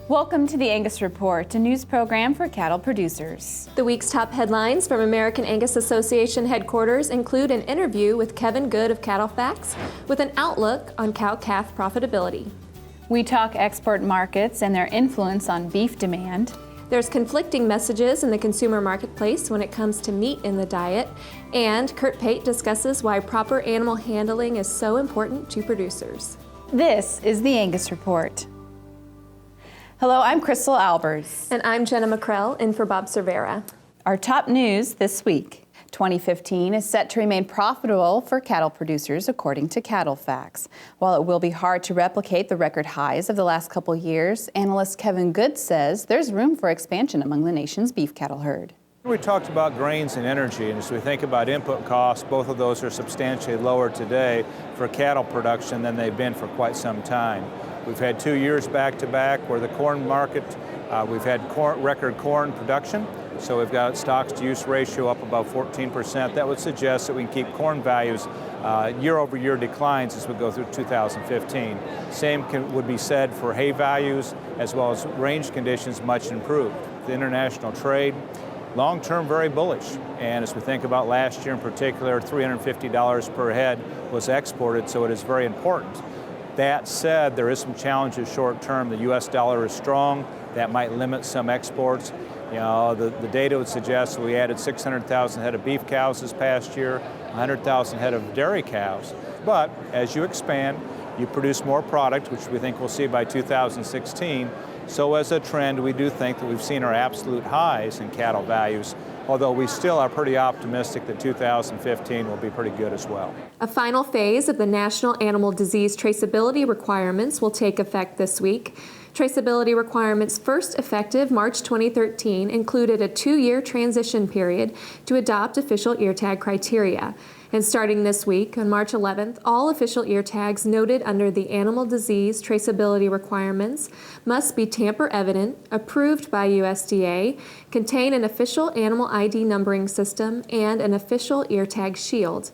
Welcome to the Angus Report, a news program for cattle producers. The week's top headlines from American Angus Association headquarters include an interview with Kevin Good of Cattle Facts with an outlook on cow-calf profitability. We talk export markets and their influence on beef demand. There's conflicting messages in the consumer marketplace when it comes to meat in the diet. And Kurt Pate discusses why proper animal handling is so important to producers. This is the Angus Report. Hello, I'm Crystal Albers. And I'm Jenna McCrell, in for Bob Cervera. Our top news this week. 2015 is set to remain profitable for cattle producers, according to Cattle Facts. While it will be hard to replicate the record highs of the last couple years, analyst Kevin Good says there's room for expansion among the nation's beef cattle herd. We talked about grains and energy, and as we think about input costs, both of those are substantially lower today for cattle production than they've been for quite some time. We've had 2 years back-to-back where the corn market, we've had record corn production. So we've got stocks-to-use ratio up about 14%. That would suggest that we can keep corn values year-over-year declines as we go through 2015. Same would be said for hay values, as well as range conditions much improved. The international trade, long-term very bullish. And as we think about last year in particular, $350 per head was exported, so it is very important. That said, there is some challenges short-term. The U.S. dollar is strong. That might limit some exports. You know, the data would suggest we added 600,000 head of beef cows this past year, 100,000 head of dairy cows. But as you expand, you produce more product, which we think we'll see by 2016. So as a trend, we do think that we've seen our absolute highs in cattle values, although we still are pretty optimistic that 2015 will be pretty good as well. A final phase of the National Animal Disease Traceability requirements will take effect this week. Traceability requirements first effective March 2013 included a 2-year transition period to adopt official ear tag criteria. And starting this week, on March 11th, all official ear tags noted under the animal disease traceability requirements must be tamper evident, approved by USDA, contain an official animal ID numbering system, and an official ear tag shield.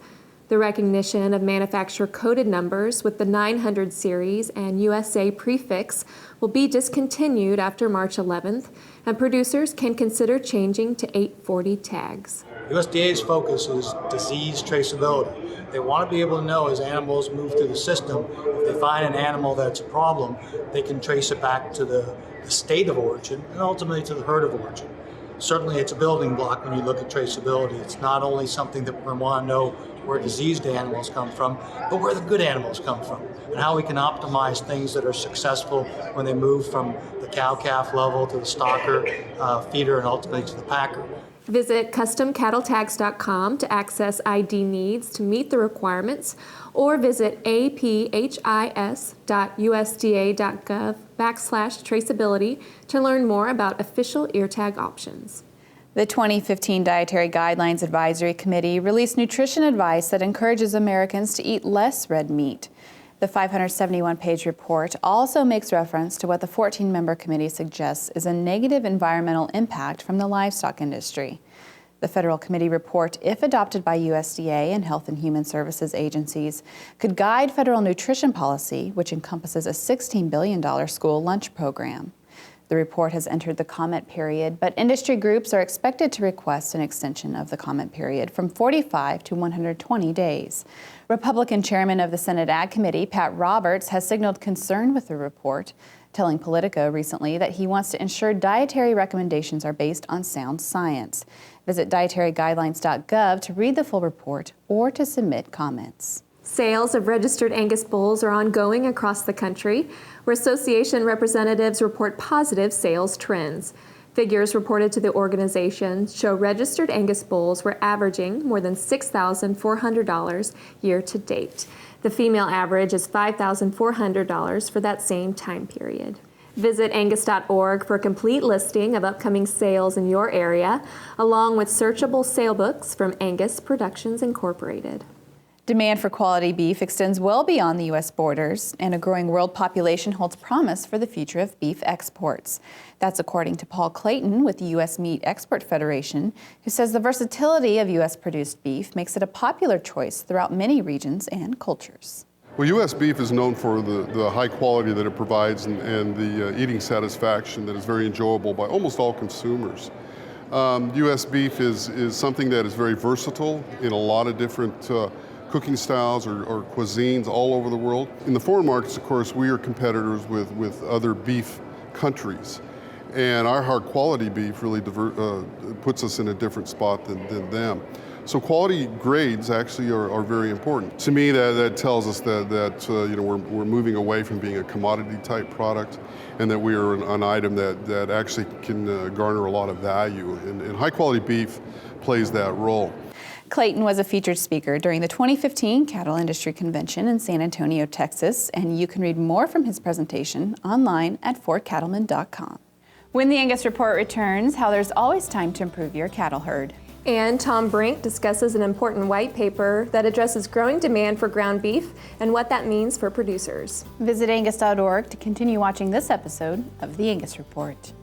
The recognition of manufacturer coded numbers with the 900 series and USA prefix will be discontinued after March 11th, and producers can consider changing to 840 tags. USDA's focus is disease traceability. They want to be able to know as animals move through the system, if they find an animal that's a problem, they can trace it back to the state of origin and ultimately to the herd of origin. Certainly it's a building block when you look at traceability. It's not only something that we want to know where diseased animals come from, but where the good animals come from, and how we can optimize things that are successful when they move from the cow-calf level to the stocker, feeder, and ultimately to the packer. Visit customcattletags.com to access ID needs to meet the requirements, or visit aphis.usda.gov/traceability to learn more about official ear tag options. The 2015 Dietary Guidelines Advisory Committee released nutrition advice that encourages Americans to eat less red meat. The 571-page report also makes reference to what the 14-member committee suggests is a negative environmental impact from the livestock industry. The federal committee report, if adopted by USDA and Health and Human Services agencies, could guide federal nutrition policy, which encompasses a $16 billion school lunch program. The report has entered the comment period, but industry groups are expected to request an extension of the comment period from 45 to 120 days. Republican chairman of the Senate Ag Committee, Pat Roberts, has signaled concern with the report, telling Politico recently that he wants to ensure dietary recommendations are based on sound science. Visit dietaryguidelines.gov to read the full report or to submit comments. Sales of registered Angus bulls are ongoing across the country, where association representatives report positive sales trends. Figures reported to the organization show registered Angus bulls were averaging more than $6,400 year to date. The female average is $5,400 for that same time period. Visit angus.org for a complete listing of upcoming sales in your area, along with searchable sale books from Angus Productions Incorporated. Demand for quality beef extends well beyond the U.S. borders, and a growing world population holds promise for the future of beef exports. That's according to Paul Clayton with the U.S. Meat Export Federation, who says the versatility of U.S.-produced beef makes it a popular choice throughout many regions and cultures. Well, U.S. beef is known for the high quality that it provides and the eating satisfaction that is very enjoyable by almost all consumers. U.S. beef is something that is very versatile in a lot of different cooking styles or cuisines all over the world. In the foreign markets, of course, we are competitors with other beef countries. And our high quality beef really puts us in a different spot than them. So quality grades actually are very important. To me, that tells us that we're moving away from being a commodity type product, and that we are an item that actually can garner a lot of value. And high quality beef plays that role. Clayton was a featured speaker during the 2015 Cattle Industry Convention in San Antonio, Texas, and you can read more from his presentation online at fortcattleman.com. When the Angus Report returns, how there's always time to improve your cattle herd. And Tom Brink discusses an important white paper that addresses growing demand for ground beef and what that means for producers. Visit angus.org to continue watching this episode of the Angus Report.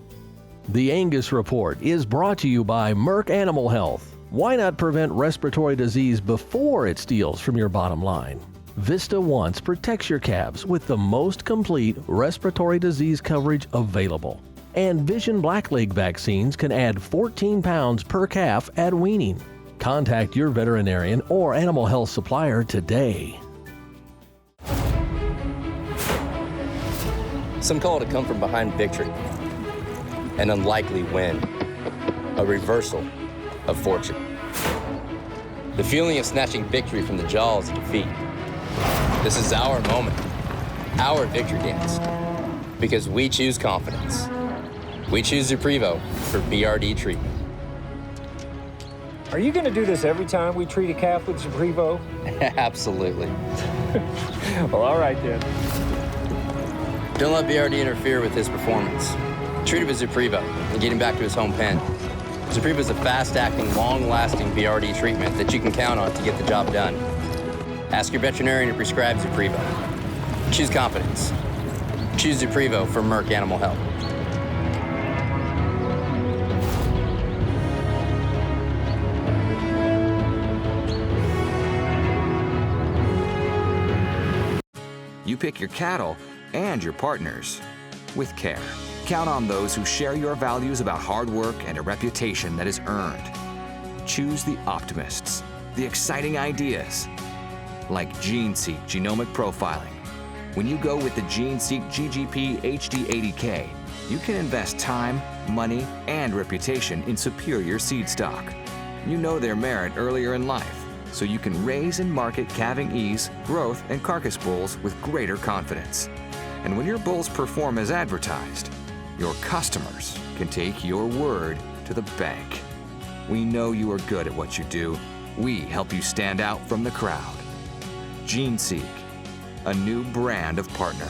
The Angus Report is brought to you by Merck Animal Health. Why not prevent respiratory disease before it steals from your bottom line? Vista Once protects your calves with the most complete respiratory disease coverage available. And Vision Blackleg vaccines can add 14 pounds per calf at weaning. Contact your veterinarian or animal health supplier today. Some call it a come from behind victory, an unlikely win, a reversal of fortune. The feeling of snatching victory from the jaws of defeat. This is our moment, our victory dance, because we choose confidence. We choose Zuprevo for BRD treatment. Are you going to do this every time we treat a calf with Zuprevo? Absolutely. Well, all right then. Don't let BRD interfere with his performance. Treat it with Zuprevo and get him back to his home pen. Zuprevo is a fast-acting, long-lasting BRD treatment that you can count on to get the job done. Ask your veterinarian to prescribe Zuprevo. Choose confidence. Choose Zuprevo for Merck Animal Health. You pick your cattle and your partners with care. Count on those who share your values about hard work and a reputation that is earned. Choose the optimists, the exciting ideas, like GeneSeek Genomic Profiling. When you go with the GeneSeek GGP HD80K, you can invest time, money, and reputation in superior seed stock. You know their merit earlier in life, so you can raise and market calving ease, growth, and carcass bulls with greater confidence. And when your bulls perform as advertised, your customers can take your word to the bank. We know you are good at what you do. We help you stand out from the crowd. GeneSeek, a new brand of partner.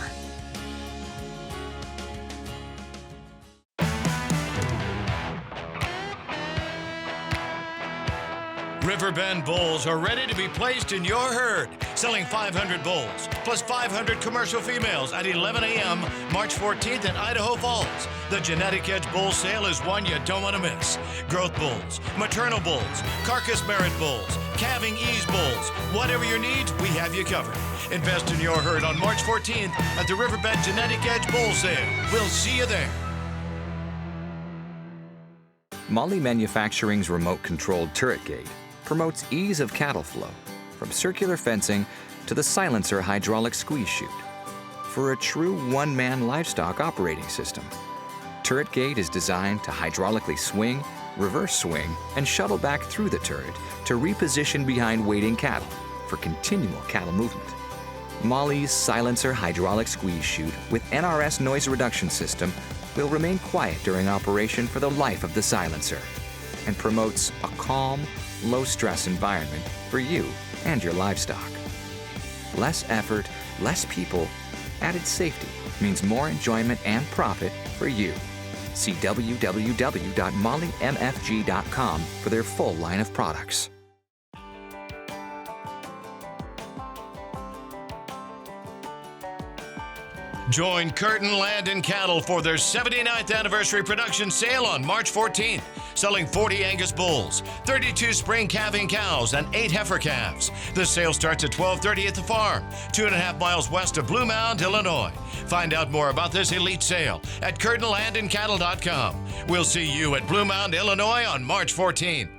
Riverbend bulls are ready to be placed in your herd, selling 500 bulls, plus 500 commercial females at 11 a.m. March 14th in Idaho Falls. The Genetic Edge Bull Sale is one you don't want to miss. Growth bulls, maternal bulls, carcass merit bulls, calving ease bulls. Whatever your needs, we have you covered. Invest in your herd on March 14th at the Riverbend Genetic Edge Bull Sale. We'll see you there. Molly Manufacturing's remote-controlled turret gate promotes ease of cattle flow, from circular fencing to the silencer hydraulic squeeze chute, for a true one-man livestock operating system. Turret gate is designed to hydraulically swing, reverse swing, and shuttle back through the turret to reposition behind waiting cattle for continual cattle movement. Molly's silencer hydraulic squeeze chute with NRS noise reduction system will remain quiet during operation for the life of the silencer and promotes a calm, low-stress environment for you and your livestock. Less effort, less people, added safety means more enjoyment and profit for you. See www.mollymfg.com for their full line of products. Join Curtin Land and Cattle for their 79th anniversary production sale on March 14th, selling 40 Angus bulls, 32 spring calving cows, and 8 heifer calves. The sale starts at 12:30 at the farm, 2.5 miles west of Blue Mound, Illinois. Find out more about this elite sale at curtinlandandcattle.com. We'll see you at Blue Mound, Illinois on March 14th.